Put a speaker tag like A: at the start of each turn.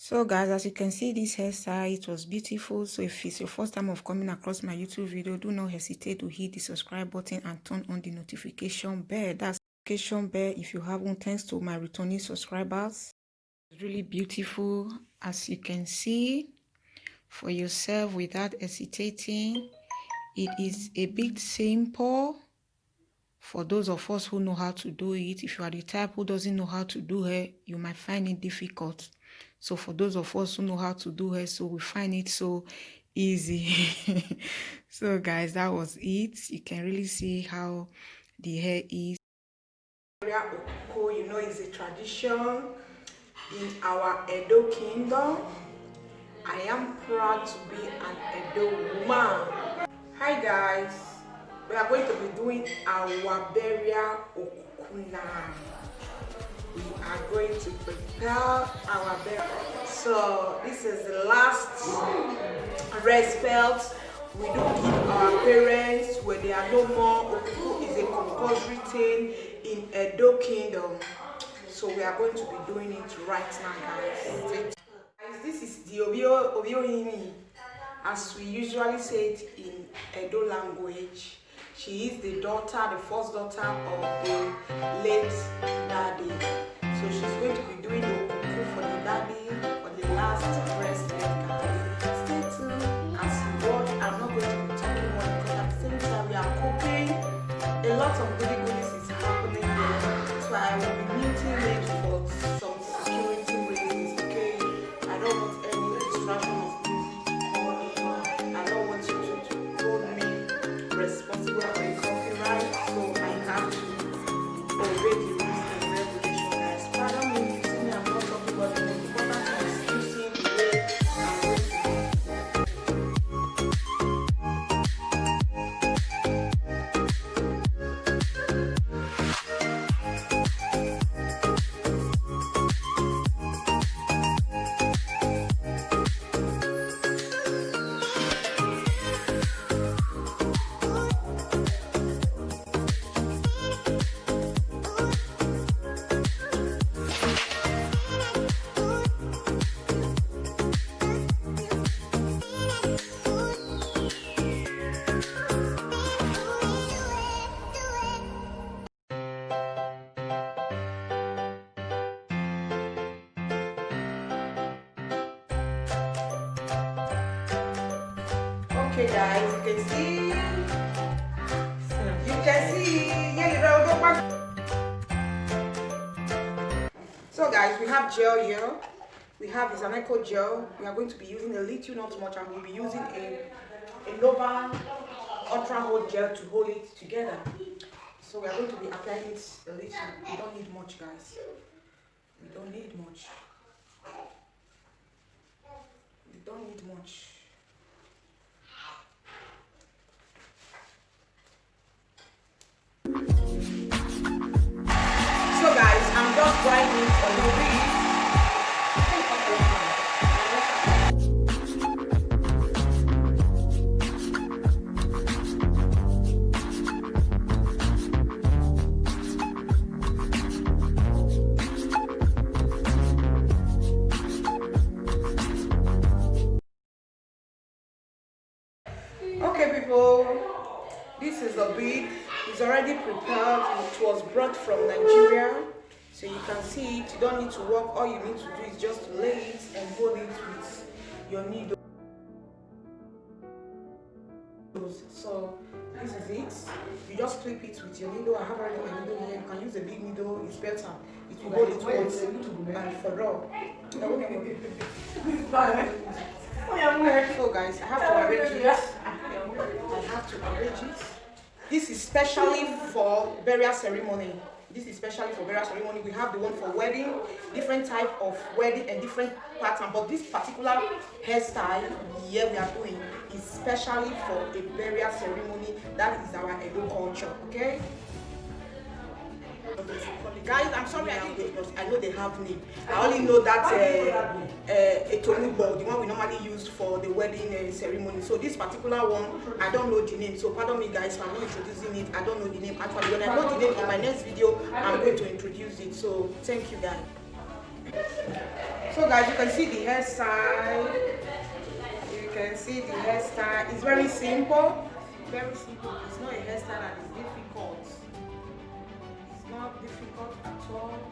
A: So guys, as you can see, this hairstyle, it was beautiful. So if it's your first time of coming across my YouTube video, do not hesitate to hit the subscribe button and turn on the notification bell. That's notification bell if you haven't. Thanks to my returning subscribers. It's really beautiful, as you can see for yourself without hesitating. It is a bit simple for those of us who know how to do it. If you are the type who doesn't know how to do hair, you might find it difficult. So for those of us who know how to do hair, so we find it so easy. So guys, that was it. You can really see how the hair is. You know, it's a tradition in our Edo kingdom. I am proud to be an Edo woman. Hi guys, we are going to be doing our burial okuna. We are going to prepare our burial. So this is the last respect we do give our parents when they are no more. Okuku is a compulsory thing in Edo kingdom. So we are going to be doing it right now, guys. This is the Obiohini, as we usually say it in Edo language. She is the daughter, the first daughter of the late daddy. So she's going to be doing the okuku for the daddy for the last respect, guys. Stay tuned as you watch. I'm not going to be talking more because at the same time we are cooking. A lot of goody goodies is happening here. So I will be muting it for some security reasons, okay? I don't want any distraction of music. I don't want you to hold me responsible for a copyright, so I have to obey the rules and regulations, guys. Pardon me if you see me, I'm not talking about the most important thing is you seeing the way I'm going to do. Okay guys, you can see, so guys, we have gel here. We have this Aneko gel. We are going to be using a little, not much, and we'll be using a Nova Ultra Hold gel to hold it together. So we are going to be applying it a little. We don't need much, guys. We don't need much. We don't need much. So guys, I'm just drying it a little bit. Okay people, this is the bead. It's already prepared. It was brought from Nigeria, so you can see it. You don't need to work. All you need to do is just lay it and hold it with your needle. So this is it. You just clip it with your needle. I have already my needle here. You can use a big needle. It's better. It will hold it once and for all. So guys, I have to arrange it. I have to arrange it. This is specially for burial ceremony. This is specially for burial ceremony. We have the one for wedding, different type of wedding and different pattern. But this particular hairstyle here we are doing is specially for a burial ceremony. That is our Edo culture, okay? Guys, I'm sorry I didn't because I know they have name. I only know that a tonubo, the one we normally use for the wedding ceremony. So this particular one, I don't know the name. So pardon me guys, I'm not introducing it. I don't know the name. Actually, when I know the name in my next video, I'm going to introduce it. So thank you guys. So guys, you can see the hairstyle. You can see the hairstyle. It's very simple. Very simple. It's not a hairstyle that is difficult. It's not difficult at all.